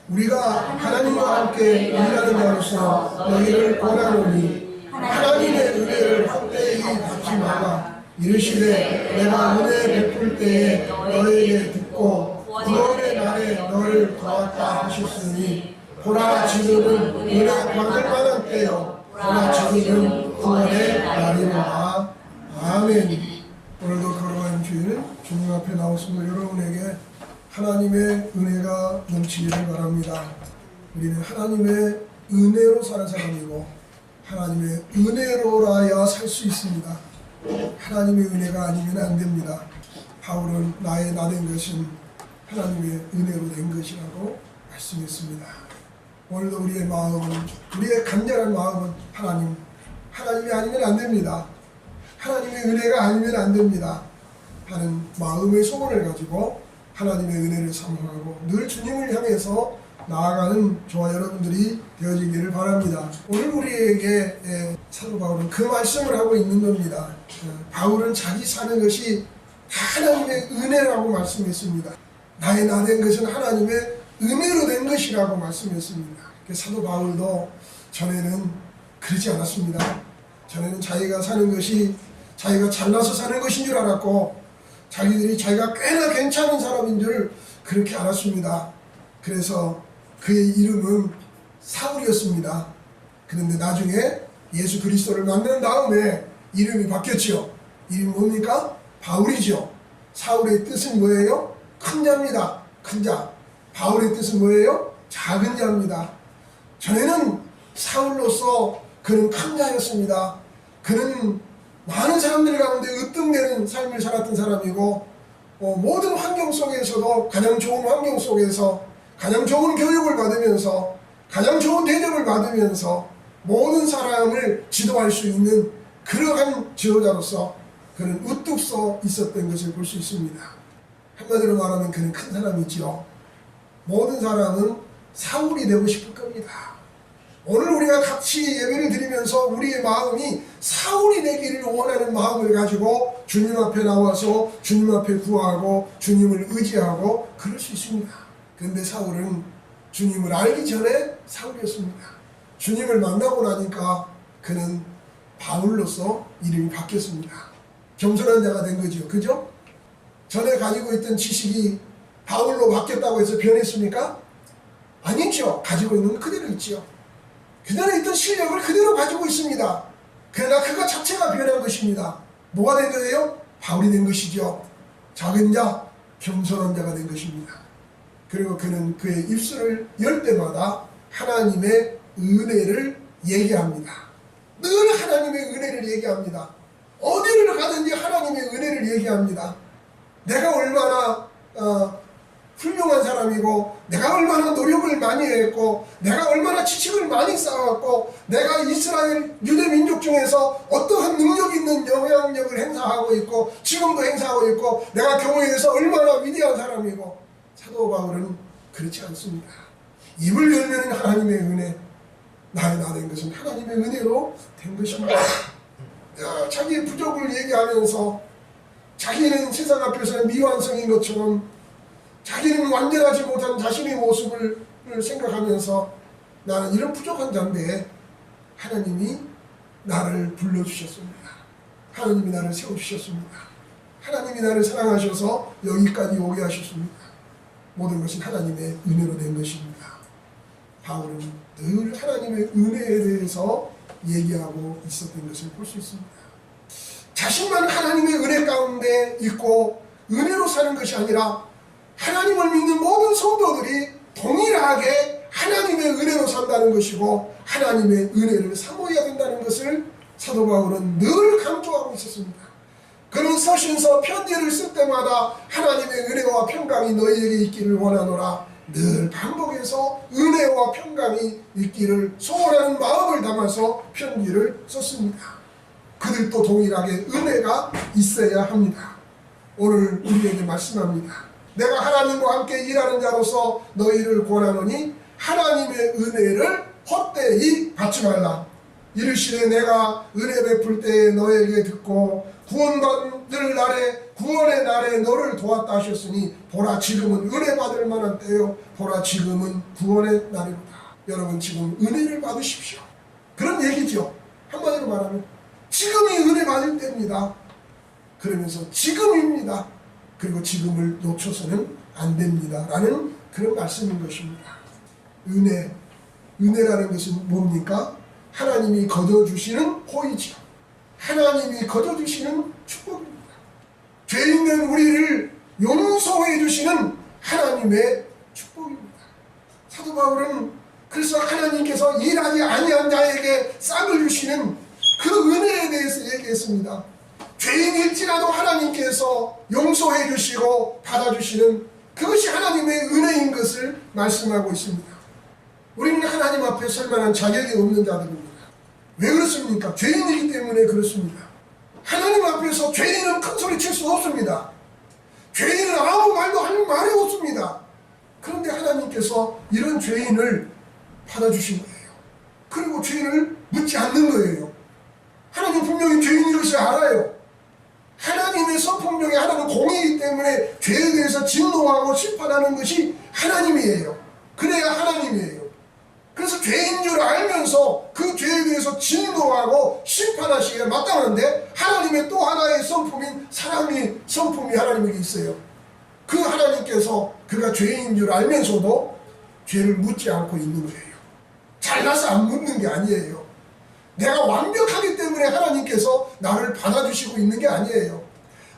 우리가 하나님과 함께 일하는 자로서 너희를 권하노니 하나님의 은혜를 헛되이 받지 마라. 이르시되 내가 은혜 베풀 때에 너에게 듣고 구원의 날에 너를 도왔다 하셨으니 보라 지금은 은혜 받을 만한 때요 보라 지금은 구원의 날이로다. 아멘. 오늘도 거룩한 주일은 주님 앞에 나오신 여러분에게 하나님의 은혜가 넘치기를 바랍니다. 우리는 하나님의 은혜로 사는 사람이고 하나님의 은혜로라야 살 수 있습니다. 하나님의 은혜가 아니면 안 됩니다. 바울은 나의 나된 것은 하나님의 은혜로 된 것이라고 말씀했습니다. 오늘도 우리의 마음은, 우리의 간절한 마음은 하나님이 아니면 안 됩니다. 하나님의 은혜가 아니면 안 됩니다 하는 마음의 소원을 가지고 하나님의 은혜를 사모하고 늘 주님을 향해서 나아가는 저와 여러분들이 되어지기를 바랍니다. 오늘 우리에게 사도 바울은 그 말씀을 하고 있는 겁니다. 바울은 자기 사는 것이 다 하나님의 은혜라고 말씀했습니다. 나의 나된 것은 하나님의 은혜로 된 것이라고 말씀했습니다. 사도 바울도 전에는 그러지 않았습니다. 전에는 자기가 사는 것이 자기가 잘나서 사는 것인 줄 알았고 자기가 꽤나 괜찮은 사람인 줄 그렇게 알았습니다. 그래서 그의 이름은 사울이었습니다. 그런데 나중에 예수 그리스도를 만난 다음에 이름이 바뀌었죠. 이름이 뭡니까? 바울이죠. 사울의 뜻은 뭐예요? 큰 자입니다. 큰 자. 바울의 뜻은 뭐예요? 작은 자입니다. 전에는 사울로서 그는 큰 자였습니다. 그는 많은 사람들 가운데 으뜸되는 삶을 살았던 사람이고 모든 환경 속에서도 가장 좋은 환경 속에서 가장 좋은 교육을 받으면서 가장 좋은 대접을 받으면서 모든 사람을 지도할 수 있는 그러한 지도자로서 그는 우뚝 서 있었던 것을 볼 수 있습니다. 한마디로 말하면 그는 큰 사람이지요. 모든 사람은 사울이 되고 싶을 겁니다. 오늘 우리가 같이 예배를 드리면서 우리의 마음이 사울이 되기를 원하는 마음을 가지고 주님 앞에 나와서 주님 앞에 구하고 주님을 의지하고 그럴 수 있습니다. 그런데 사울은 주님을 알기 전에 사울이었습니다. 주님을 만나고 나니까 그는 바울로서 이름이 바뀌었습니다. 겸손한 자가 된 거죠. 그죠? 전에 가지고 있던 지식이 바울로 바뀌었다고 해서 변했습니까? 아니죠. 가지고 있는 건 그대로 있죠. 그전에 있던 실력을 그대로 가지고 있습니다. 그러나 그것 자체가 변한 것입니다. 뭐가 된 거예요? 바울이 된 것이죠. 작은 자, 겸손한 자가 된 것입니다. 그리고 그는 그의 입술을 열 때마다 하나님의 은혜를 얘기합니다. 늘 하나님의 은혜를 얘기합니다. 어디를 가든지 하나님의 은혜를 얘기합니다. 내가 얼마나 훌륭한 사람이고 내가 얼마나 노력을 많이 했고 내가 얼마나 지식을 많이 쌓았고 내가 이스라엘 유대 민족 중에서 어떠한 능력 있는 영향력을 행사하고 있고 지금도 행사하고 있고 내가 교회에서 얼마나 위대한 사람이고 사도 바울은 그렇지 않습니다. 입을 열면 하나님의 은혜, 나의 나된 것은 하나님의 은혜로 된 것입니다. 자기의 부족을 얘기하면서 자기는 세상 앞에서는 미완성인 것처럼 자기는 완전하지 못한 자신의 모습을 생각하면서 나는 이런 부족한 자인데 하나님이 나를 불러주셨습니다. 하나님이 나를 세워주셨습니다. 하나님이 나를 사랑하셔서 여기까지 오게 하셨습니다. 모든 것은 하나님의 은혜로 된 것입니다. 바울은 늘 하나님의 은혜에 대해서 얘기하고 있었던 것을 볼 수 있습니다. 자신만 하나님의 은혜 가운데 있고 은혜로 사는 것이 아니라 하나님을 믿는 모든 성도들이 동일하게 하나님의 은혜로 산다는 것이고 하나님의 은혜를 사모해야 된다는 것을 사도 바울은 늘 강조하고 있었습니다. 그는 서신서 편지를 쓸 때마다 하나님의 은혜와 평강이 너희에게 있기를 원하노라 늘 반복해서 은혜와 평강이 있기를 소원하는 마음을 담아서 편지를 썼습니다. 그들도 동일하게 은혜가 있어야 합니다. 오늘 우리에게 말씀합니다. 내가 하나님과 함께 일하는 자로서 너희를 권하노니 하나님의 은혜를 헛되이 받지 말라. 이르시되 내가 은혜 베풀 때에 너에게 듣고 구원받을 날에 구원의 날에 너를 도왔다 하셨으니 보라 지금은 은혜 받을 만한 때요 보라 지금은 구원의 날이로다. 여러분 지금 은혜를 받으십시오. 그런 얘기죠. 한마디로 말하면 지금이 은혜 받을 때입니다. 그러면서 지금입니다. 그리고 지금을 놓쳐서는 안 됩니다 라는 그런 말씀인 것입니다. 은혜라는 것은 뭡니까? 하나님이 거둬주시는 호의죠. 하나님이 거둬주시는 축복입니다. 죄 있는 우리를 용서해 주시는 하나님의 축복입니다. 사도 바울은 그래서 하나님께서 일하지 아니한 자에게 싹을 주시는 그 은혜에 대해서 얘기했습니다. 죄인일지라도 하나님께서 용서해 주시고 받아주시는 그것이 하나님의 은혜인 것을 말씀하고 있습니다. 우리는 하나님 앞에 설 만한 자격이 없는 자들입니다. 왜 그렇습니까? 죄인이기 때문에 그렇습니다. 하나님 앞에서 죄인은 큰 소리 칠 수 없습니다. 죄인은 아무 말도 할 말이 없습니다. 그런데 하나님께서 이런 죄인을 받아주신 거예요. 그리고 죄인을 묻지 않는 거예요. 하나님 분명히 죄인인 것을 알아요. 하나님의 성품중에 하나는 공이기 때문에 죄에 대해서 진노하고 심판하는 것이 하나님이에요. 그래야 하나님이에요. 그래서 죄인 줄 알면서 그 죄에 대해서 진노하고 심판하시기에 마땅한데 하나님의 또 하나의 성품인 사랑의 성품이 하나님에게 있어요. 그 하나님께서 그가 죄인인 줄 알면서도 죄를 묻지 않고 있는 거예요. 잘나서 안 묻는 게 아니에요. 내가 완벽하기 때문에 하나님께서 나를 받아주시고 있는 게 아니에요.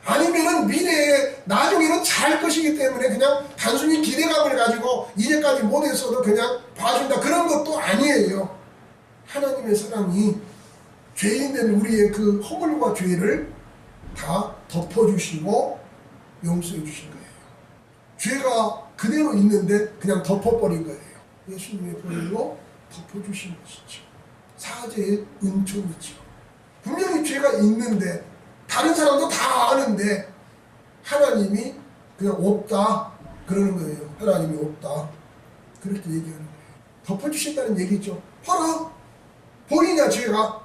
아니면은 미래에 나중에는 잘 것이기 때문에 그냥 단순히 기대감을 가지고 이제까지 못했어도 그냥 봐준다 그런 것도 아니에요. 하나님의 사랑이 죄인된 우리의 그 허물과 죄를 다 덮어주시고 용서해 주신 거예요. 죄가 그대로 있는데 그냥 덮어버린 거예요. 예수님의 보혈로 덮어주신 것이죠. 사죄의 은총이죠. 분명히 죄가 있는데 다른 사람도 다 아는데 하나님이 그냥 없다 그러는 거예요. 하나님이 없다 그렇게 얘기하는 거예요. 덮어주신다는 얘기죠. 봐라 보이냐 죄가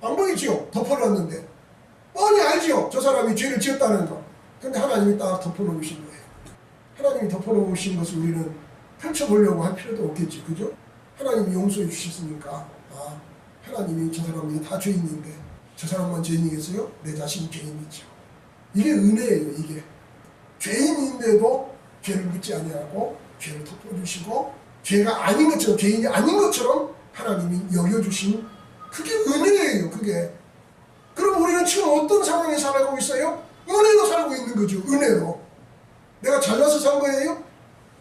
안 보이지요. 덮어놨는데 뻔히 알지요. 저 사람이 죄를 지었다는 거. 근데 하나님이 딱 덮어놓으신 거예요. 하나님이 덮어놓으신 것을 우리는 펼쳐보려고 할 필요도 없겠지. 그죠? 하나님이 용서해 주셨으니까 하나님이 저 사람이 다 죄인인데 저 사람만 죄인이겠어요? 내 자신이 죄인이죠. 이게 은혜예요. 이게 죄인인데도 죄를 묻지 아니하고 죄를 덮어주시고 죄가 아닌 것처럼 죄인이 아닌 것처럼 하나님이 여겨주신 그게 은혜예요. 그게. 그럼 우리는 지금 어떤 상황에 살아가고 있어요? 은혜로 살고 있는 거죠. 은혜로. 내가 잘나서 산 거예요?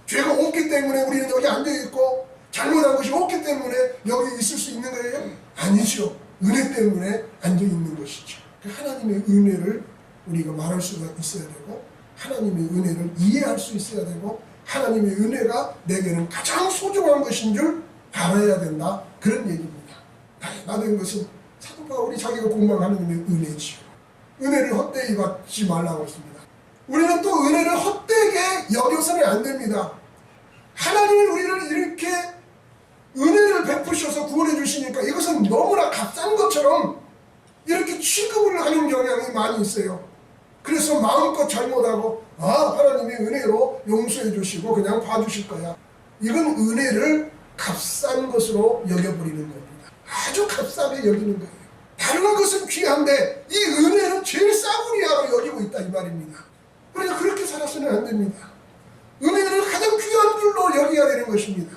죄가 없기 때문에 우리는 여기 앉아있고 잘못한 것이 없기 때문에 여기 있을 수 있는 거예요? 아니죠. 은혜 때문에 앉아있는 것이죠. 하나님의 은혜를 우리가 말할 수가 있어야 되고 하나님의 은혜를 이해할 수 있어야 되고 하나님의 은혜가 내게는 가장 소중한 것인 줄 알아야 된다. 그런 얘기입니다. 다행하다는 것은 사도 바울이 자기가 공부한 하나님의 은혜지요. 은혜를 헛되이 받지 말라고 했습니다. 우리는 또 은혜를 헛되게 여겨서는 안 됩니다. 하나님이 우리를 이렇게 은혜를 베푸셔서 구원해 주시니까 이것은 너무나 값싼 것처럼 이렇게 취급을 하는 경향이 많이 있어요. 그래서 마음껏 잘못하고 하나님이 은혜로 용서해 주시고 그냥 봐주실 거야. 이건 은혜를 값싼 것으로 여겨버리는 겁니다. 아주 값싸게 여기는 거예요. 다른 것은 귀한데 이 은혜는 제일 싸구려로 여기고 있다 이 말입니다. 그러니까 그렇게 살아서는 안 됩니다. 은혜는 가장 귀한 줄로 여겨야 되는 것입니다.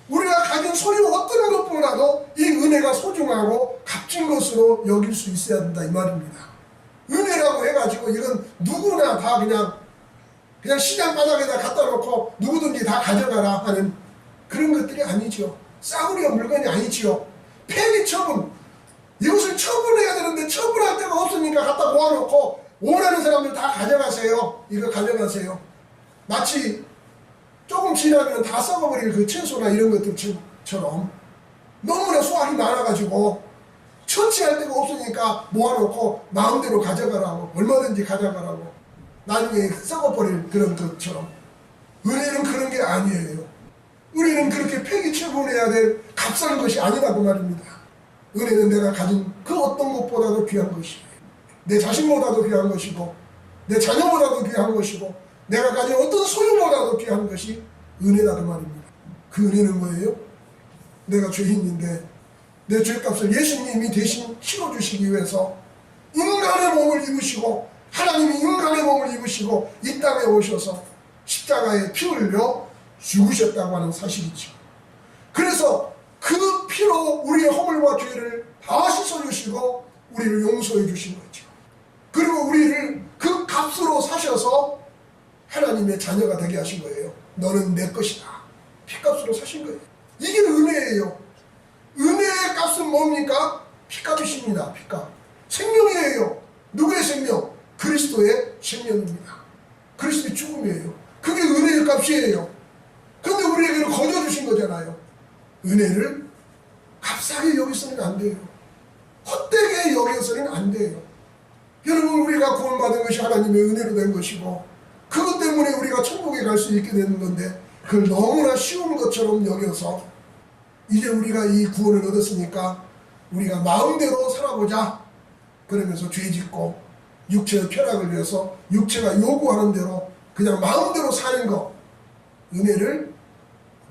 우리가 가진 소유 어떤 것보다도 이 은혜가 소중하고 값진 것으로 여길 수 있어야 된다 이 말입니다. 은혜라고 해가지고 이건 누구나 다 그냥 시장 바닥에다 갖다 놓고 누구든지 다 가져가라 하는 그런 것들이 아니죠. 싸구려 물건이 아니지요. 폐기 처분. 이것을 처분해야 되는데 처분할 데가 없으니까 갖다 모아놓고 원하는 사람들 다 가져가세요. 이거 가져가세요. 마치 조금 지나면 다 썩어버릴 그 채소나 이런 것들처럼 너무나 수확이 많아가지고 처치할 데가 없으니까 모아놓고 마음대로 가져가라고 얼마든지 가져가라고 나중에 썩어버릴 그런 것처럼 은혜는 그런 게 아니에요. 은혜는 그렇게 폐기 처분해야 될 값싼 것이 아니라고 말입니다. 은혜는 내가 가진 그 어떤 것보다도 귀한 것이에요. 내 자신보다도 귀한 것이고 내 자녀보다도 귀한 것이고 내가 가진 어떤 소유보다도 귀한 것이 은혜다 그 말입니다. 그 은혜는 뭐예요? 내가 죄인인데 내 죄값을 예수님이 대신 치러주시기 위해서 인간의 몸을 입으시고 하나님이 인간의 몸을 입으시고 이 땅에 오셔서 십자가에 피 흘려 죽으셨다고 하는 사실이죠. 그래서 그 피로 우리의 허물과 죄를 다 씻어주시고 우리를 용서해 주신 거죠. 그리고 우리를 그 값으로 사셔서 하나님의 자녀가 되게 하신 거예요. 너는 내 것이다. 피값으로 사신 거예요. 이게 은혜예요. 은혜의 값은 뭡니까? 피값이십니다. 피값. 생명이에요. 누구의 생명? 그리스도의 생명입니다. 그리스도의 죽음이에요. 그게 은혜의 값이에요. 그런데 우리에게는 거저 주신 거잖아요. 은혜를 값싸게 여기서는 안 돼요. 헛되게 여기서는 안 돼요. 여러분, 우리가 구원받은 것이 하나님의 은혜로 된 것이고 그것 때문에 우리가 천국에 갈 수 있게 되는 건데 그걸 너무나 쉬운 것처럼 여겨서 이제 우리가 이 구원을 얻었으니까 우리가 마음대로 살아보자 그러면서 죄짓고 육체의 쾌락을 위해서 육체가 요구하는 대로 그냥 마음대로 사는 것, 은혜를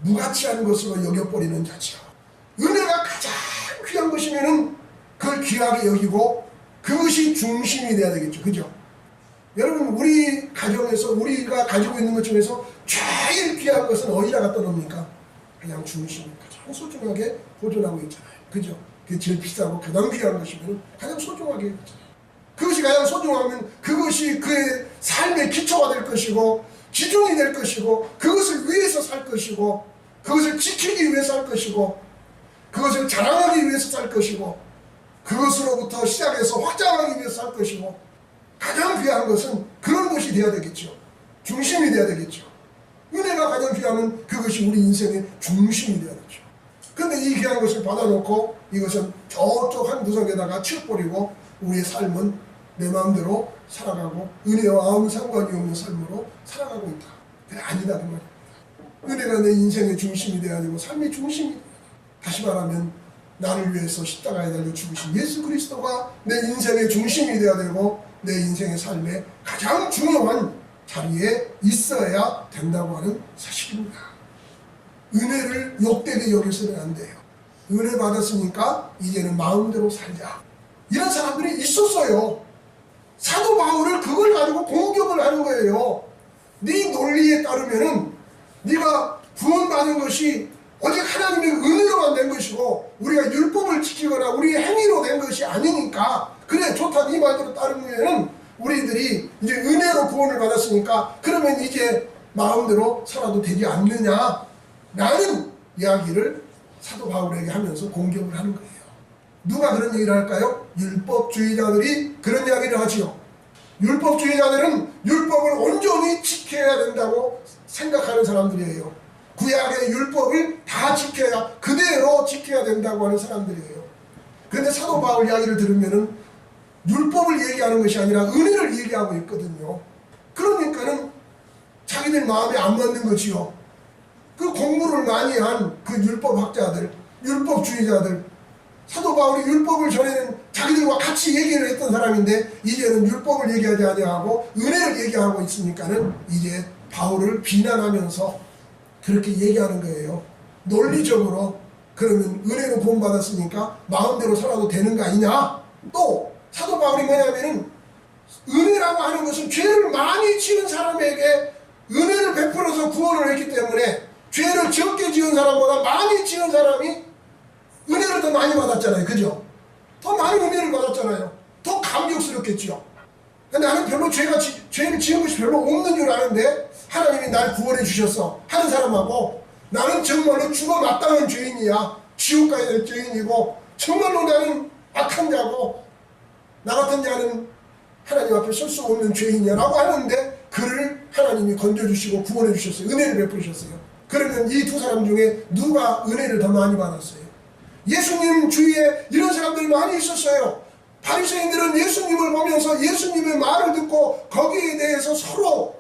무가치한 것으로 여겨버리는 자죠. 은혜가 가장 귀한 것이면은 그걸 귀하게 여기고 그것이 중심이 돼야 되겠죠. 그죠? 여러분, 우리 가정에서 우리가 가지고 있는 것 중에서 제일 귀한 것은 어디다 갖다 놓습니까? 그냥 중심이 가장 소중하게 보존하고 있잖아요. 그죠? 그게 제일 비싸고 가장 귀한 것이면 가장 소중하게 있잖아요. 그것이 가장 소중하면 그것이 그의 삶의 기초가 될 것이고 기준이 될 것이고 그것을 위해서 살 것이고 그것을 지키기 위해서 살 것이고 그것을 자랑하기 위해서 살 것이고 그것으로부터 시작해서 확장하기 위해서 살 것이고 가장 귀한 것은 그런 것이 되어야 되겠죠. 중심이 되어야 되겠죠. 은혜가 가장 귀하면 그것이 우리 인생의 중심이 되어야겠죠. 근데 이 귀한 것을 받아놓고 이것은 저쪽 한 구석에다가 치워버리고 우리의 삶은 내 마음대로 살아가고 은혜와 아무 상관이 없는 삶으로 살아가고 있다. 그래, 아니다 그 말입니다. 은혜가 내 인생의 중심이 되어야 되고 삶의 중심이 되어야 돼. 다시 말하면 나를 위해서 십자가에 달려 죽으신 예수 그리스도가 내 인생의 중심이 되어야 되고 내 인생의 삶의 가장 중요한 자리에 있어야 된다고 하는 사실입니다. 은혜를 욕되게 여기서는 안 돼요. 은혜 받았으니까 이제는 마음대로 살자. 이런 사람들이 있었어요. 사도 바울을 그걸 가지고 공격을 하는 거예요. 네 논리에 따르면은 네가 구원받은 것이 오직 하나님의 은혜로만 된 것이고 우리가 율법을 지키거나 우리의 행위로 된 것이 아니니까 그래 좋다 네 말대로 따르면 우리들이 이제 은혜로 구원을 받았으니까 그러면 이제 마음대로 살아도 되지 않느냐 라는 이야기를 사도 바울에게 하면서 공격을 하는 거예요. 누가 그런 얘기를 할까요? 율법주의자들이 그런 이야기를 하지요. 율법주의자들은 율법을 온전히 지켜야 된다고 생각하는 사람들이에요. 구약의 율법을 다 지켜야 그대로 지켜야 된다고 하는 사람들이에요. 그런데 사도 바울 이야기를 들으면은 율법을 얘기하는 것이 아니라 은혜를 얘기하고 있거든요. 그러니까는 자기들 마음에 안 맞는 거지요. 그 공부를 많이 한 그 율법학자들, 율법주의자들, 사도 바울이 율법을 전에는 자기들과 같이 얘기를 했던 사람인데 이제는 율법을 얘기하지 아니하고 은혜를 얘기하고 있으니까는 이제 바울을 비난하면서 그렇게 얘기하는 거예요. 논리적으로 그러면 은혜로 구원받았으니까 마음대로 살아도 되는 거 아니냐? 또 사도 바울이 뭐냐면은 은혜라고 하는 것은 죄를 많이 지은 사람에게 은혜를 베풀어서 구원을 했기 때문에 죄를 적게 지은 사람보다 많이 지은 사람이 은혜를 더 많이 받았잖아요. 그죠? 더 많은 은혜를 받았잖아요. 더 감격스럽겠지요. 근데 나는 별로 죄를 지은 것이 별로 없는 줄 아는데 하나님이 날 구원해 주셨어 하는 사람하고 나는 정말로 죽어 마땅한 죄인이야. 지옥 가야 될 죄인이고 정말로 나는 악한 자고 나 같은 자는 하나님 앞에 설 수 없는 죄인이야 라고 하는데 그를 하나님이 건져주시고 구원해 주셨어요. 은혜를 베푸셨어요. 그러면 이 두 사람 중에 누가 은혜를 더 많이 받았어요? 예수님 주위에 이런 사람들이 많이 있었어요. 바리새인들은 예수님을 보면서 예수님의 말을 듣고 거기에 대해서 서로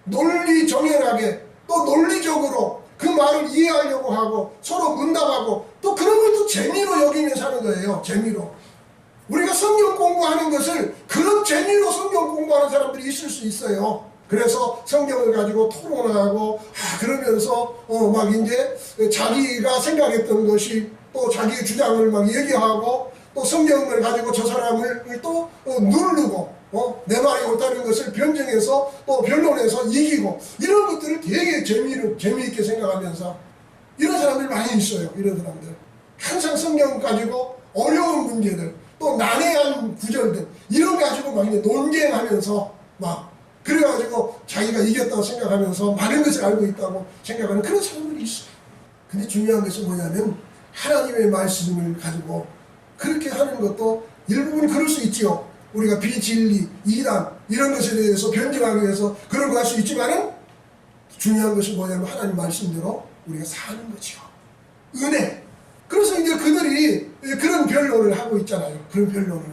논리정연하게 또 논리적으로 그 말을 이해하려고 하고 서로 문답하고 또 그런 것도 재미로 여기며 사는 거예요. 재미로. 우리가 성경 공부하는 것을 그런 재미로 성경 공부하는 사람들이 있을 수 있어요. 그래서 성경을 가지고 토론하고 그러면서 막 이제 자기가 생각했던 것이 또 자기의 주장을 막 얘기하고 또 성경을 가지고 저 사람을 또 누르고 내 말이 옳다는 것을 변증해서 또 변론해서 이기고 이런 것들을 되게 재미있게 생각하면서 이런 사람들이 많이 있어요. 이런 사람들 항상 성경 가지고 어려운 문제들 또 난해한 구절들 이런 가지고 막 이제 논쟁하면서 막 그래가지고 자기가 이겼다고 생각하면서 많은 것을 알고 있다고 생각하는 그런 사람들이 있어요. 근데 중요한 것은 뭐냐면 하나님의 말씀을 가지고 그렇게 하는 것도 일부분 그럴 수 있지요. 우리가 비진리, 이단 이런 것에 대해서 변증하기 위해서 그런 거 할 수 있지만은 중요한 것은 뭐냐면 하나님 말씀대로 우리가 사는 거죠. 은혜. 그래서 이제 그들이 그런 변론을 하고 있잖아요. 그런 변론을.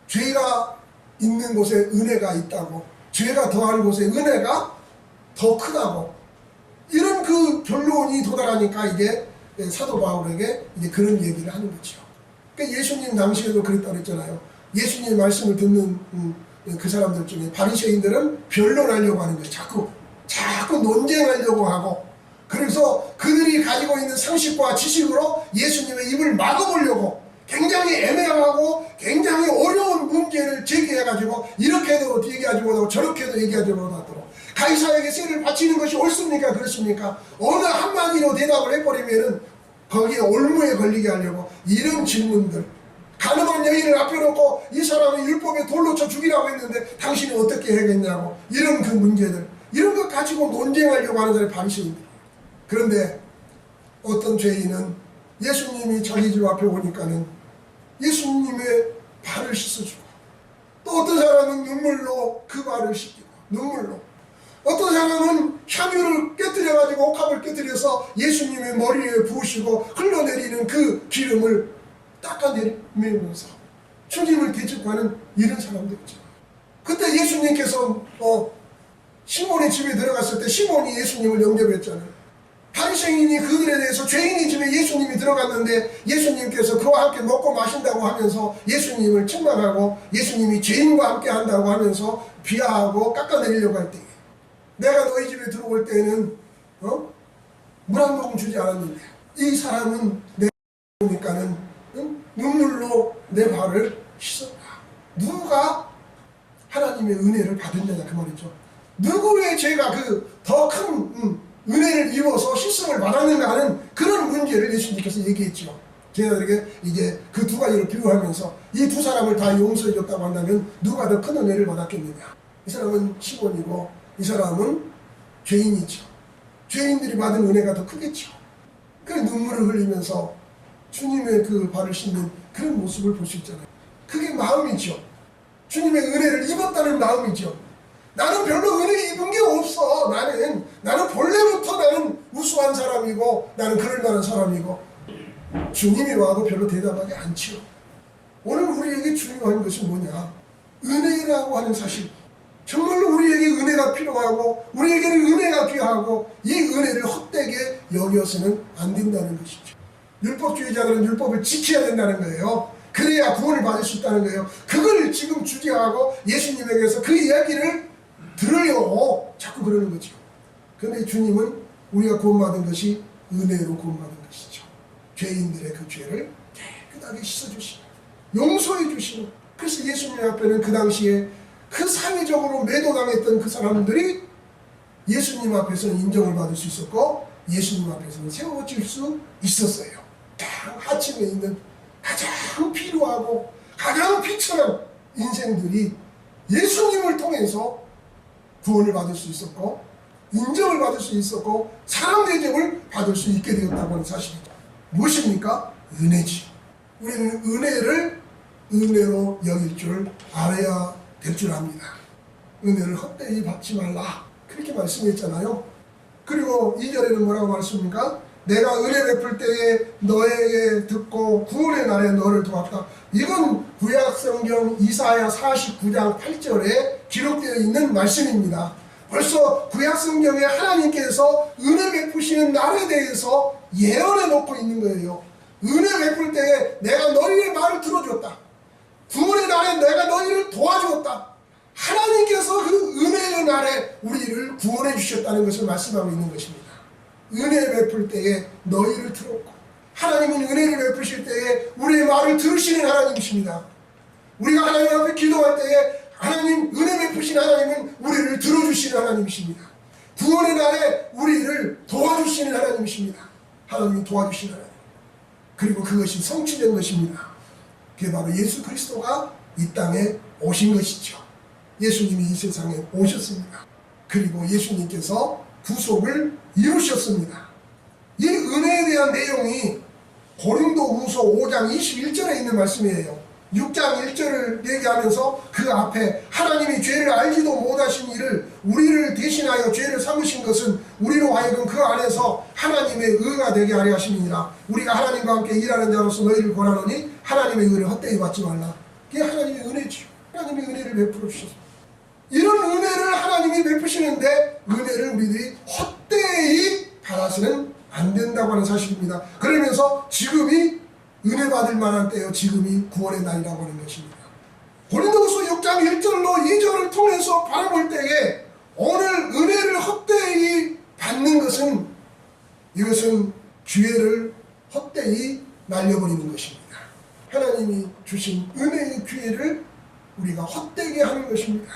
죄가 있는 곳에 은혜가 있다고, 죄가 더한 곳에 은혜가 더 크다고, 이런 그 변론이 도달하니까 이제 사도 바울에게 이제 그런 얘기를 하는 거죠. 그러니까 예수님 당시에도 그랬다고 그랬잖아요. 예수님 말씀을 듣는 그 사람들 중에 바리새인들은 변론하려고 하는 거예요. 자꾸 논쟁하려고 하고, 그래서 그들이 가지고 있는 상식과 지식으로 예수님의 입을 막아보려고 굉장히 애매하고 굉장히 어려운 문제를 제기해가지고 이렇게도 얘기하지 못하고 저렇게도 얘기하지 못하도록 가이사에게 세를 바치는 것이 옳습니까? 그렇습니까? 어느 한마디로 대답을 해버리면은 거기에 올무에 걸리게 하려고 이런 질문들, 가늠한 여인을 앞에 놓고 이 사람이 율법에 돌로 쳐 죽이라고 했는데 당신이 어떻게 해야겠냐고, 이런 그 문제들, 이런 것 가지고 논쟁하려고 하는 사람이 바리새인들. 그런데 어떤 죄인은 예수님이 자기 집 앞에 오니까는 예수님의 발을 씻어주고, 또 어떤 사람은 눈물로 그 발을 씻기고, 눈물로 어떤 사람은 향유를 깨뜨려가지고 옥합을 깨뜨려서 예수님의 머리에 부으시고 흘러내리는 그 기름을 닦아내리면서 주님을 대접하는 이런 사람들이죠. 그때 예수님께서 시몬의 집에 들어갔을 때 시몬이 예수님을 영접했잖아요. 바리새인이 그들에 대해서 죄인의 집에 예수님이 들어갔는데 예수님께서 그와 함께 먹고 마신다고 하면서 예수님을 책망하고 예수님이 죄인과 함께 한다고 하면서 비하하고 깎아내리려고 할 때, 내가 너희 집에 들어올 때는 물 한 모금 주지 않았는데 이 사람은 내가 보니까는 눈물로 내 발을 씻었다. 누가 하나님의 은혜를 받았느냐 그 말이죠. 누구의 죄가 그 더 큰 은혜를 입어서 씻음을 받았는가 하는 그런 문제를 예수님께서 얘기했죠. 제자들에게 이제 그 두 가지를 비교하면서 이 두 사람을 다 용서해 줬다고 한다면 누가 더 큰 은혜를 받았겠느냐. 이 사람은 시몬이고 이 사람은 죄인이죠. 죄인들이 받은 은혜가 더 크겠죠. 그 눈물을 흘리면서 주님의 그 발을 씻는 그런 모습을 볼 수 있잖아요. 그게 마음이죠. 주님의 은혜를 입었다는 마음이죠. 나는 별로 은혜 입은 게 없어. 나는 본래부터 나는 우수한 사람이고 나는 그럴 만한 사람이고, 주님이 와도 별로 대답하지 않지요. 오늘 우리에게 중요한 것이 뭐냐? 은혜라고 하는 사실. 정말로 우리에게 은혜가 필요하고 우리에게는 은혜가 귀하고 이 은혜를 헛되게 여겨서는 안 된다는 것이죠. 율법주의자들은 율법을 지켜야 된다는 거예요. 그래야 구원을 받을 수 있다는 거예요. 그걸 지금 주제하고 예수님에게서 그 이야기를 들으려고 자꾸 그러는 거죠. 그런데 주님은 우리가 구원받은 것이 은혜로 구원받은 것이죠. 죄인들의 그 죄를 깨끗하게 씻어주시고 용서해 주시고, 그래서 예수님 앞에는 그 당시에 그 사회적으로 매도당했던 그 사람들이 예수님 앞에서는 인정을 받을 수 있었고 예수님 앞에서는 세워질 수 있었어요. 가장 하층에 있는 가장 필요하고 가장 비천한 인생들이 예수님을 통해서 구원을 받을 수 있었고 인정을 받을 수 있었고 사랑 대접을 받을 수 있게 되었다고 하는 사실이죠. 무엇입니까? 은혜지. 우리는 은혜를 은혜로 여길 줄 알아야 될 줄 압니다. 은혜를 헛되이 받지 말라, 그렇게 말씀했잖아요. 그리고 2절에는 뭐라고 말씀합니까? 내가 은혜 베풀 때에 너에게 듣고 구원의 날에 너를 도왔다. 이건 구약성경 이사야 49장 8절에 기록되어 있는 말씀입니다. 벌써 구약성경에 하나님께서 은혜 베푸시는 날에 대해서 예언해 놓고 있는 거예요. 은혜 베풀 때에 내가 너희의 말을 들어줬다. 구원의 날에 내가 너희를 도와주었다. 하나님께서 그 은혜의 날에 우리를 구원해 주셨다는 것을 말씀하고 있는 것입니다. 은혜 베풀 때에 너희를 들었고, 하나님은 은혜를 베푸실 때에 우리의 말을 들으시는 하나님이십니다. 우리가 하나님 앞에 기도할 때에 하나님, 은혜 베푸신 하나님은 우리를 들어주시는 하나님이십니다. 구원의 날에 우리를 도와주시는 하나님이십니다. 하나님이 도와주시는 하나님. 그리고 그것이 성취된 것입니다. 그게 바로 예수 그리스도가 이 땅에 오신 것이죠. 예수님이 이 세상에 오셨습니다. 그리고 예수님께서 구속을 이루셨습니다. 이 은혜에 대한 내용이 고린도후서 5장 21절에 있는 말씀이에요. 6장 1절을 얘기하면서 그 앞에 하나님이 죄를 알지도 못하신 이를 우리를 대신하여 죄를 삼으신 것은 우리로 하여금 그 안에서 하나님의 의가 되게 하려 하심이니라. 우리가 하나님과 함께 일하는 자로서 너희를 권하노니 하나님의 의를 헛되이 받지 말라. 그게 하나님의 은혜지요. 하나님의 은혜를 베풀어 주셨습니다. 이런 은혜를 하나님이 베푸시는데 은혜를 우리들이 헛되이 받아서는 안 된다고 하는 사실입니다. 그러면서 지금이 은혜 받을 만한 때요, 지금이 구원의 날이라고 하는 것입니다. 고린도후서 6장 1절로 2절을 통해서 바라볼 때에 오늘 은혜를 헛되이 받는 것은, 이것은 기회를 헛되이 날려버리는 것입니다. 하나님이 주신 은혜의 기회를 우리가 헛되게 하는 것입니다.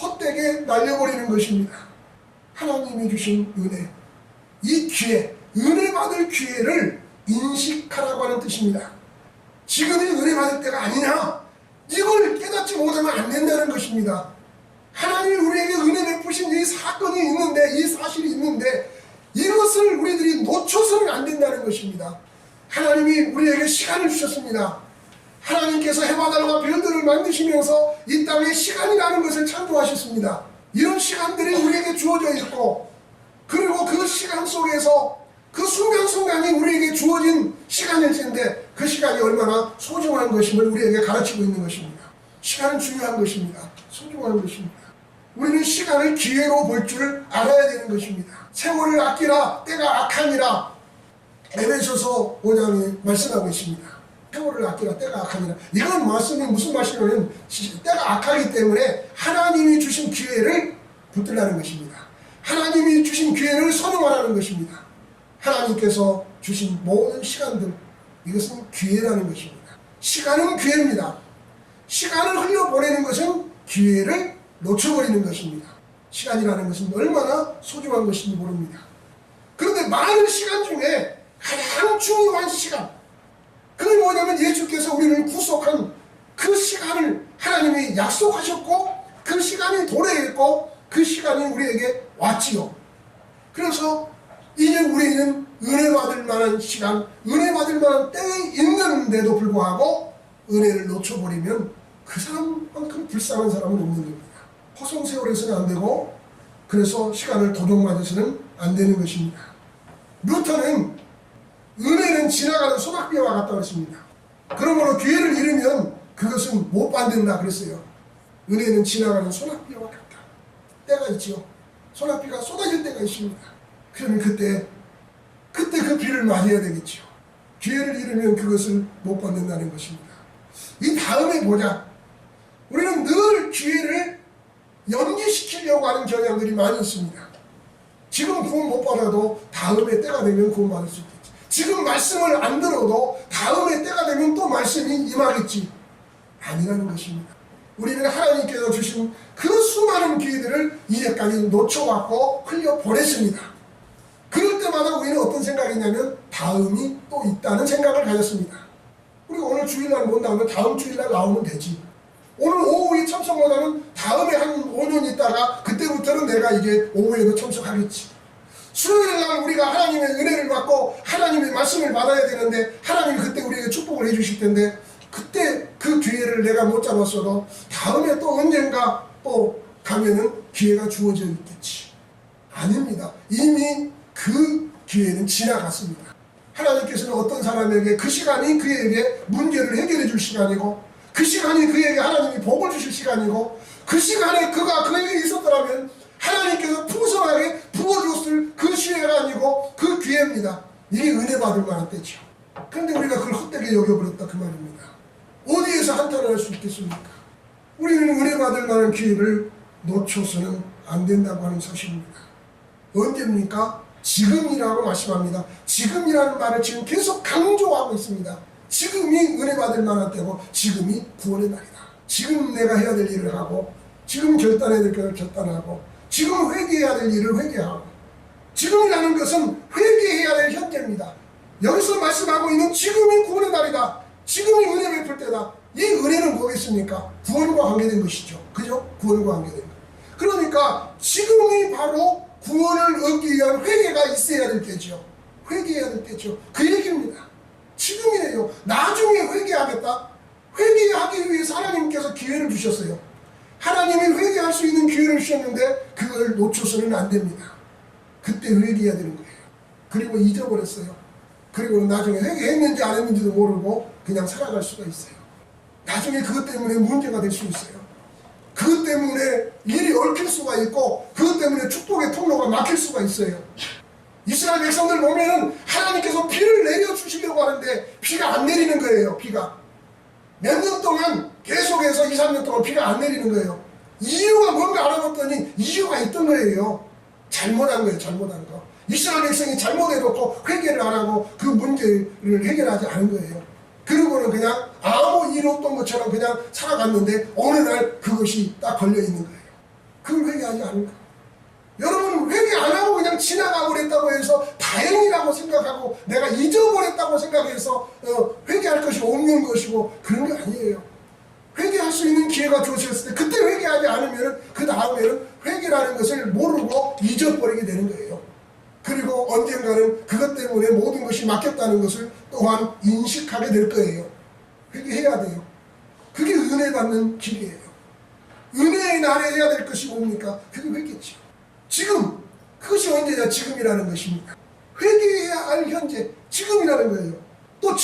헛되게 날려버리는 것입니다. 하나님이 주신 은혜, 이 기회, 은혜 받을 기회를 인식하라고 하는 뜻입니다. 지금이 은혜 받을 때가 아니냐, 이걸 깨닫지 못하면 안 된다는 것입니다. 하나님이 우리에게 은혜 베푸신 이 사건이 있는데, 이 사실이 있는데 이것을 우리들이 놓쳐서는 안 된다는 것입니다. 하나님이 우리에게 시간을 주셨습니다. 하나님께서 해와 달과 별들을 만드시면서 이 땅에 시간이라는 것을 창조하셨습니다. 이런 시간들이 우리에게 주어져 있고, 그리고 그 시간 속에서 그 순간순간이 우리에게 주어진 시간일 텐데 그 시간이 얼마나 소중한 것임을 우리에게 가르치고 있는 것입니다. 시간은 중요한 것입니다. 소중한 것입니다. 우리는 시간을 기회로 볼 줄 알아야 되는 것입니다. 세월을 아끼라 때가 악하니라, 에베소서 5장에 말씀하고 있습니다. 세월을 아끼라 때가 악하니라. 이건 말씀이 무슨 말씀이냐면 때가 악하기 때문에 하나님이 주신 기회를 붙들라는 것입니다. 하나님이 주신 기회를 선용하라는 것입니다. 하나님께서 주신 모든 시간들, 이것은 기회라는 것입니다. 시간은 기회입니다. 시간을 흘려보내는 것은 기회를 놓쳐버리는 것입니다. 시간이라는 것은 얼마나 소중한 것인지 모릅니다. 그런데 많은 시간 중에 가장 중요한 시간, 그게 뭐냐면 예수께서 우리를 구속한 그 시간을 하나님이 약속하셨고, 그 시간이 도래했고, 그 시간이 우리에게 왔지요. 그래서 이제 우리는 은혜 받을 만한 시간, 은혜 받을 만한 때에 있는데도 불구하고 은혜를 놓쳐버리면 그 사람만큼 불쌍한 사람은 없는 겁니다. 허송세월해서는 안 되고, 그래서 시간을 도둑맞아서는 안 되는 것입니다. 루터는 은혜는 지나가는 소낙비와 같다고 했습니다. 그러므로 기회를 잃으면 그것은 못 받는다 그랬어요. 은혜는 지나가는 소낙비와 같다. 때가 있지요. 소낙비가 쏟아질 때가 있습니다. 그러면 그때 그 비를 맞아야 되겠죠. 기회를 잃으면 그것을 못 받는다는 것입니다. 이 다음에 보자. 우리는 늘 기회를 연기시키려고 하는 경향들이 많이 있습니다. 지금 구원 못 받아도 다음에 때가 되면 구원 받을 수 있겠지. 지금 말씀을 안 들어도 다음에 때가 되면 또 말씀이 임하겠지. 아니라는 것입니다. 우리는 하나님께서 주신 그 수많은 기회들을 이제까지 놓쳐왔고 흘려보냈습니다. 그럴 때마다 우리는 어떤 생각이냐면 다음이 또 있다는 생각을 가졌습니다. 우리가 오늘 주일날 못 나오면 다음 주일날 나오면 되지. 오늘 오후에 참석 못하면 다음에 한 5년 있다가 그때부터는 내가 이제 오후에도 참석하겠지. 수요일날 우리가 하나님의 은혜를 받고 하나님의 말씀을 받아야 되는데 하나님이 그때 우리에게 축복을 해주실 텐데 그때 그 기회를 내가 못 잡았어도 다음에 또 언젠가 또 가면은 기회가 주어져 있겠지. 아닙니다. 이미 그 기회는 지나갔습니다. 하나님께서는 어떤 사람에게 그 시간이 그에게 문제를 해결해 줄 시간이고, 그 시간이 그에게 하나님이 복을 주실 시간이고, 그 시간에 그가 그에게 있었더라면 하나님께서 풍성하게 부어줬을 그 시간이고 그 기회입니다. 이게 은혜 받을 만한 때죠. 그런데 우리가 그걸 헛되게 여겨버렸다 그 말입니다. 어디에서 한탄할 수 있겠습니까? 우리는 은혜 받을 만한 기회를 놓쳐서는 안 된다고 하는 사실입니다. 언제입니까? 지금이라고 말씀합니다. 지금이라는 말을 지금 계속 강조하고 있습니다. 지금이 은혜 받을 만한 때고 지금이 구원의 날이다. 지금 내가 해야 될 일을 하고 지금 결단해야 될 것을 결단하고 지금 회개해야 될 일을 회개하고 지금이라는 것은 회개해야 될 현재입니다. 여기서 말씀하고 있는 지금이 구원의 날이다. 지금이 은혜 베풀 때다. 이 은혜는 뭐겠습니까? 구원과 관계된 것이죠. 그죠? 구원과 관계된 것. 그러니까 지금이 바로 구원을 얻기 위한 회개가 있어야 될 때죠. 회개해야 될 때죠. 그 얘기입니다. 지금이에요. 나중에 회개하겠다. 회개하기 위해서 하나님께서 기회를 주셨어요. 하나님이 회개할 수 있는 기회를 주셨는데 그걸 놓쳐서는 안 됩니다. 그때 회개해야 되는 거예요. 그리고 잊어버렸어요. 그리고 나중에 회개했는지 안 했는지도 모르고 그냥 살아갈 수가 있어요. 나중에 그것 때문에 문제가 될 수 있어요. 그것 때문에 일이 얽힐 수가 있고 그것 때문에 축복의 통로가 막힐 수가 있어요. 이스라엘 백성들 보면은 하나님께서 비를 내려주시려고 하는데 비가 안 내리는 거예요. 비가 몇 년 동안 계속해서 2, 3년 동안 비가 안 내리는 거예요. 이유가 뭔가 알아봤더니 이유가 있던 거예요. 잘못한 거예요. 잘못한 거. 이스라엘 백성이 잘못해놓고 회개를 안 하고 그 문제를 해결하지 않은 거예요. 그리고는 그냥 아무 일 없던 것처럼 그냥 살아갔는데 어느 날 그것이 딱 걸려있는 거예요. 그걸 회개하지 않은 거예요. 여러분 회개 안 하고 그냥 지나가 버렸다고 해서 다행이라고 생각하고 내가 잊어버렸다고 생각해서 회개할 것이 없는 것이고 그런 게 아니에요. 회개할 수 있는 기회가 주어졌을 때 그때 회개하지 않으면 그 다음에는 회개라는 것을 모르고 잊어버리게 되는 거예요. 그리고 언젠가는 그것 때문에 모든 것이 막혔다는 것을 또한 인식하게 될 거예요. 회개해야 돼요. 그게 은혜 받는 길이에요. 은혜의 날에 해야 될 것이 뭡니까? 그게 회개죠. 지금 그것이 언제냐? 지금이라는 것입니다. 회개해야 할 현재 지금이라는 거예요. 또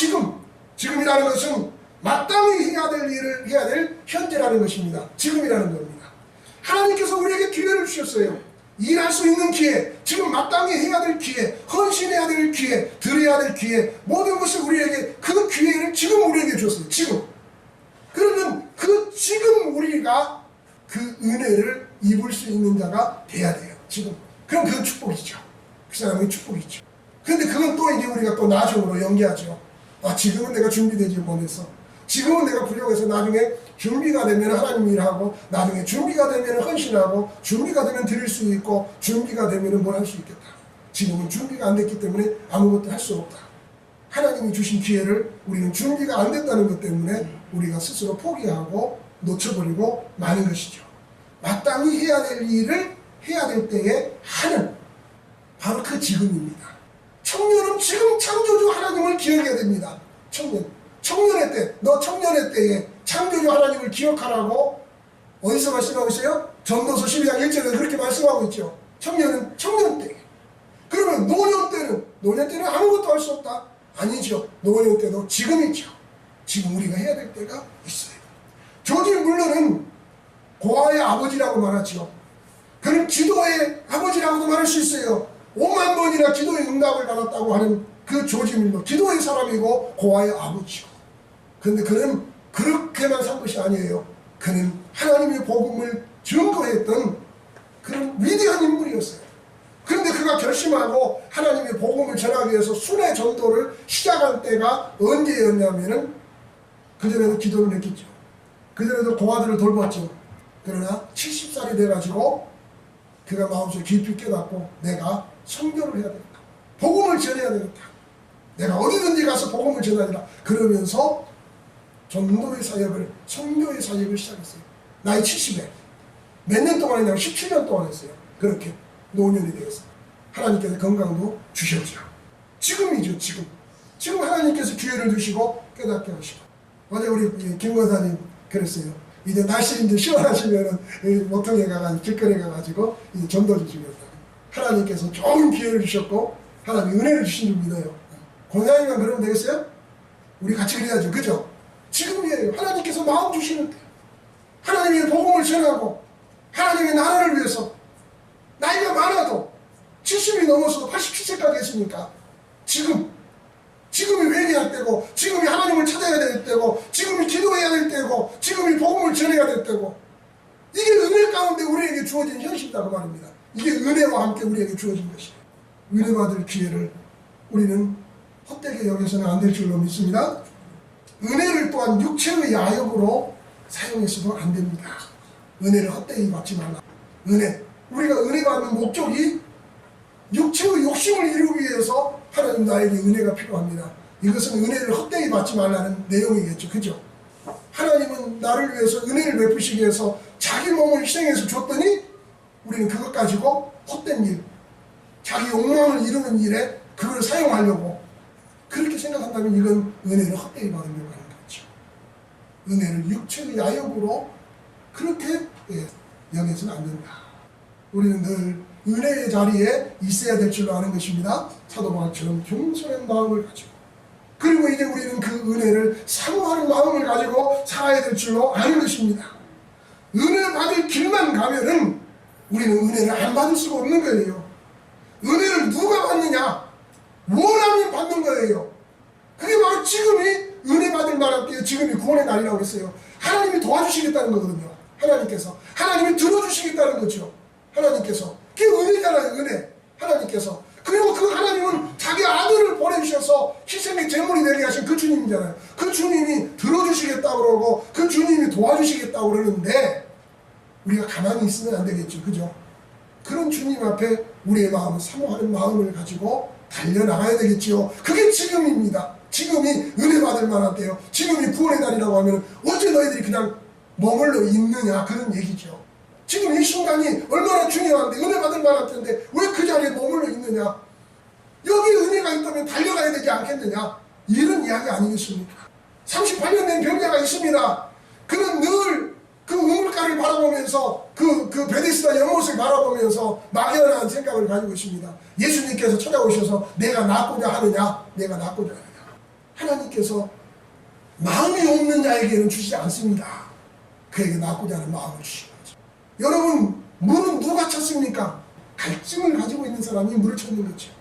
지금이라는 것은 마땅히 해야 될 일을 해야 될 현재라는 것입니다. 지금이라는 겁니다. 하나님께서 우리에게 기회를 주셨어요. 일할 수 있는 기회, 지금 마땅히 해야 될 기회, 헌신해야 될 기회, 드려야 될 기회, 모든 것을 우리에게 그 기회를 지금 우리에게 줬어요. 지금. 그러면 그 지금 우리가 그 은혜를 입을 수 있는 자가 돼야 돼요. 지금. 그럼 그건 축복이죠. 그 사람의 축복이죠. 근데 그건 또 이제 우리가 또 나중으로 연기하죠. 아, 지금은 내가 준비되지 못해서. 지금은 내가 부족해서 나중에 준비가 되면 하나님 일하고 나중에 준비가 되면 헌신하고 준비가 되면 드릴 수 있고 준비가 되면 뭘 할 수 있겠다. 지금은 준비가 안 됐기 때문에 아무것도 할 수 없다. 하나님이 주신 기회를 우리는 준비가 안 됐다는 것 때문에 우리가 스스로 포기하고 놓쳐버리고 마는 것이죠. 마땅히 해야 될 일을 해야 될 때에 하는 바로 그 지금입니다. 청년은 지금 창조주 하나님을 기억해야 됩니다. 청년의 때, 너 청년의 때에 창조주 하나님을 기억하라고 어디서 말씀하고 있어요? 전도서 12장 1절에 그렇게 말씀하고 있죠. 청년은 청년 때. 그러면 노년 때는 아무것도 할 수 없다? 아니죠. 노년 때도 지금이죠. 지금 우리가 해야 될 때가 있어요. 조지 물러는 고아의 아버지라고 말하죠. 그는 기도의 아버지라고도 말할 수 있어요. 5만 번이나 기도의 응답을 받았다고 하는 그 조지 물러, 기도의 사람이고 고아의 아버지고. 그런데 그는 그렇게만 산 것이 아니에요. 그는 하나님의 복음을 증거했던 그런 위대한 인물이었어요. 그런데 그가 결심하고 하나님의 복음을 전하기 위해서 순회 전도를 시작한 때가 언제였냐면은 그전에도 기도를 했겠죠. 그전에도 고아들을 돌봤죠. 그러나 70살이 돼가지고 그가 마음속에 깊이 깨닫고 내가 선교를 해야 되겠다. 복음을 전해야 되겠다. 내가 어디든지 가서 복음을 전하리라. 그러면서 전도의 사역을, 선교의 사역을 시작했어요. 나이 70에. 몇 년 동안 했냐면 17년 동안 했어요. 그렇게 노년이 되었어요. 하나님께서 건강도 주셨죠. 지금이죠, 지금. 지금 하나님께서 기회를 주시고 깨닫게 하시고. 어제 우리 김 권사님 그랬어요. 이제 날씨 이제 시원하시면은 모퉁이에 가가지고 길거리에 가가지고 이제 전도 주시겠다. 하나님께서 좋은 기회를 주셨고 하나님 은혜를 주신 줄 믿어요. 권사님만 그러면 되겠어요? 우리 같이 그래야죠. 그죠? 지금이에요. 하나님께서 마음 주시는 때. 하나님의 복음을 전하고 하나님의 나라를 위해서 나이가 많아도 70이 넘어서도 87세까지 했으니까 지금 지금이 회개할 때고, 지금이 하나님을 찾아야 될 때고, 지금이 기도해야 될 때고, 지금이 복음을 전해야 될 때고, 이게 은혜 가운데 우리에게 주어진 현실이다 그 말입니다. 이게 은혜와 함께 우리에게 주어진 것이에요. 은혜 받을 기회를 우리는 헛되게 여겨서는 안 될 줄로 믿습니다. 은혜를 또한 육체의 야욕으로 사용해서도 안 됩니다. 은혜를 헛되이 받지 말라. 은혜, 우리가 은혜 받는 목적이 육체의 욕심을 이루기 위해서 하나님 나에게 은혜가 필요합니다. 이것은 은혜를 헛되이 받지 말라는 내용이겠죠. 그죠? 하나님은 나를 위해서 은혜를 베푸시기 위해서 자기 몸을 희생해서 줬더니 우리는 그것 가지고 헛된 일, 자기 욕망을 이루는 일에 그걸 사용하려고 그렇게 생각한다면 이건 은혜를 헛되이 받으려고 하는 거죠. 은혜를 육체의 야욕으로 그렇게 여겨서는 안 된다. 우리는 늘 은혜의 자리에 있어야 될 줄로 아는 것입니다. 사도 바울처럼 겸손한 마음을 가지고, 그리고 이제 우리는 그 은혜를 사모하는 마음을 가지고 살아야 될 줄로 아는 것입니다. 은혜 받을 길만 가면은 우리는 은혜를 안 받을 수가 없는 거예요. 은혜를 누가 받느냐? 원하면 받는 거예요. 그게 바로 지금이 은혜 받을 만한 때 지금이 구원의 날이라고 했어요. 하나님이 도와주시겠다는 거거든요. 하나님이 들어주시겠다는 거죠. 하나님께서. 그게 은혜잖아요. 은혜. 하나님께서. 그리고 그 하나님은 자기 아들을 보내주셔서 희생의 제물이 되게 하신 그 주님이잖아요. 그 주님이 들어주시겠다고 그러고 그 주님이 도와주시겠다고 그러는데 우리가 가만히 있으면 안 되겠죠. 그죠? 그런 주님 앞에 우리의 마음을 사모하는 마음을 가지고 달려나가야 되겠지요. 그게 지금입니다. 지금이 은혜 받을 만한 때요. 지금이 구원의 날이라고 하면 어째 너희들이 그냥 머물러 있느냐 그런 얘기죠. 지금 이 순간이 얼마나 중요한데 은혜 받을 만한 때인데 왜 그 자리에 머물러 있느냐. 여기 은혜가 있다면 달려가야 되지 않겠느냐. 이런 이야기 아니겠습니까? 38년 된 병자가 있습니다. 그는 늘 그 우물가를 바라보면서 그 베데스다 연못을 바라보면서 막연한 생각을 가지고 있습니다. 예수님께서 찾아오셔서 내가 낫고자 하느냐. 내가 낫고자 하느냐. 하나님께서 마음이 없는 자에게는 주시지 않습니다. 그에게 낫고자 하는 마음을 주시는 거죠. 여러분, 물은 누가 쳤습니까? 갈증을 가지고 있는 사람이 물을 쳤는 거죠.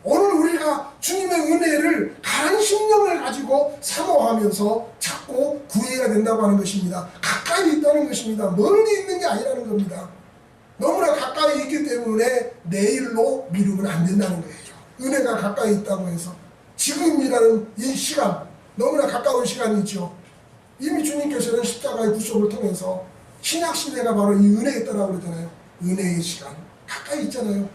오늘 우리가 주님의 은혜를 강한 심령을 가지고 사모하면서 찾고 구해야 된다고 하는 것입니다. 가까이 있다는 것입니다. 멀리 있는 게 아니라는 겁니다. 너무나 가까이 있기 때문에 내일로 미루면 안 된다는 거예요. 은혜가 가까이 있다고 해서 지금이라는 이 시간, 너무나 가까운 시간이 있죠. 이미 주님께서는 십자가의 구속을 통해서 신약시대가 바로 이 은혜에 있다라고 그러잖아요. 은혜의 시간 가까이 있잖아요.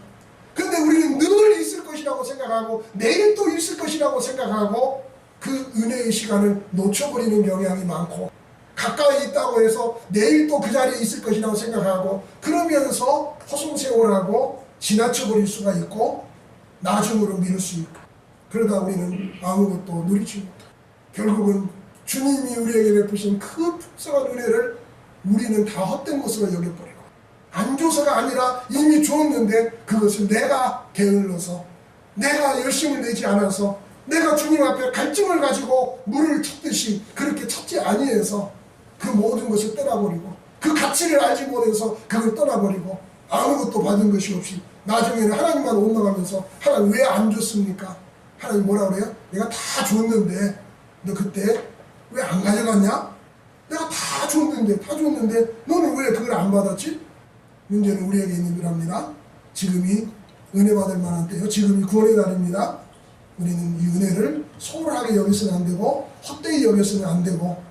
그런데 우리는 늘 있을 것이라고 생각하고 내일 또 있을 것이라고 생각하고 그 은혜의 시간을 놓쳐버리는 경향이 많고, 가까이 있다고 해서 내일 또 그 자리에 있을 것이라고 생각하고 그러면서 허송세월하고 지나쳐버릴 수가 있고 나중으로 미룰 수 있고, 그러다 우리는 아무것도 누리지 못하고 결국은 주님이 우리에게 베푸신 그 풍성한 은혜를 우리는 다 헛된 것으로 여겨버리고, 안 줘서가 아니라 이미 줬는데 그것을 내가 게을러서, 내가 열심을 내지 않아서, 내가 주님 앞에 갈증을 가지고 물을 찾듯이 그렇게 찾지 아니해서 그 모든 것을 떠나버리고, 그 가치를 알지 못해서 그걸 떠나버리고 아무것도 받은 것이 없이 나중에는 하나님만 원망하면서 하나님 왜 안 줬습니까? 하나님 뭐라 그래요? 내가 다 줬는데 너 그때 왜 안 가져갔냐? 내가 다 줬는데 너는 왜 그걸 안 받았지? 문제는 우리에게 있는 거랍니다. 지금이 은혜 받을 만한 때요. 지금이 구원의 날입니다. 우리는 이 은혜를 소홀하게 여기서는 안 되고 헛되이 여기서는 안 되고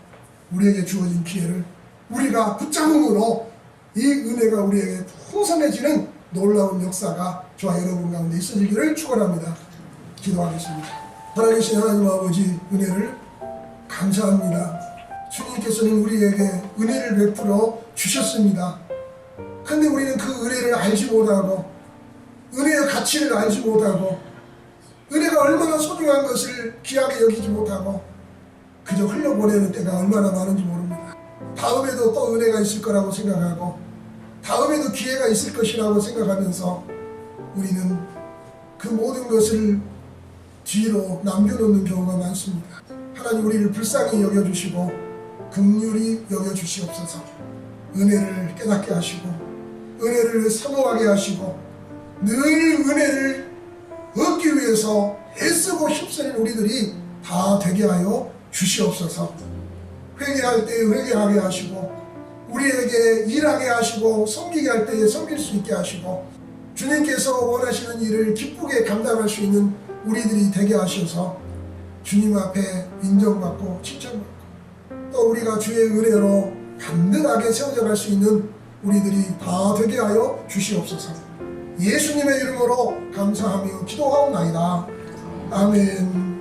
우리에게 주어진 기회를 우리가 붙잡음으로 이 은혜가 우리에게 풍성해지는 놀라운 역사가 저와 여러분 가운데 있어지기를 축원합니다. 기도하겠습니다. 살아계신 하나님 아버지, 은혜를 감사합니다. 주님께서는 우리에게 은혜를 베풀어 주셨습니다. 근데 우리는 그 은혜를 알지 못하고 은혜의 가치를 알지 못하고 은혜가 얼마나 소중한 것을 귀하게 여기지 못하고 그저 흘려보내는 때가 얼마나 많은지 모릅니다. 다음에도 또 은혜가 있을 거라고 생각하고 다음에도 기회가 있을 것이라고 생각하면서 우리는 그 모든 것을 뒤로 남겨놓는 경우가 많습니다. 하나님, 우리를 불쌍히 여겨주시고 긍휼히 여겨주시옵소서. 은혜를 깨닫게 하시고 은혜를 사모하게 하시고 늘 은혜를 얻기 위해서 애쓰고 힘쓰는 우리들이 다 되게 하여 주시옵소서. 회개할 때 회개하게 하시고, 우리에게 일하게 하시고, 섬기게 할 때에 섬길 수 있게 하시고, 주님께서 원하시는 일을 기쁘게 감당할 수 있는 우리들이 되게 하셔서 주님 앞에 인정받고 칭찬받고, 또 우리가 주의 은혜로 간든하게 세워져 갈 수 있는 우리들이 다 되게 하여 주시옵소서. 예수님의 이름으로 감사하며 기도하옵나이다. 아멘.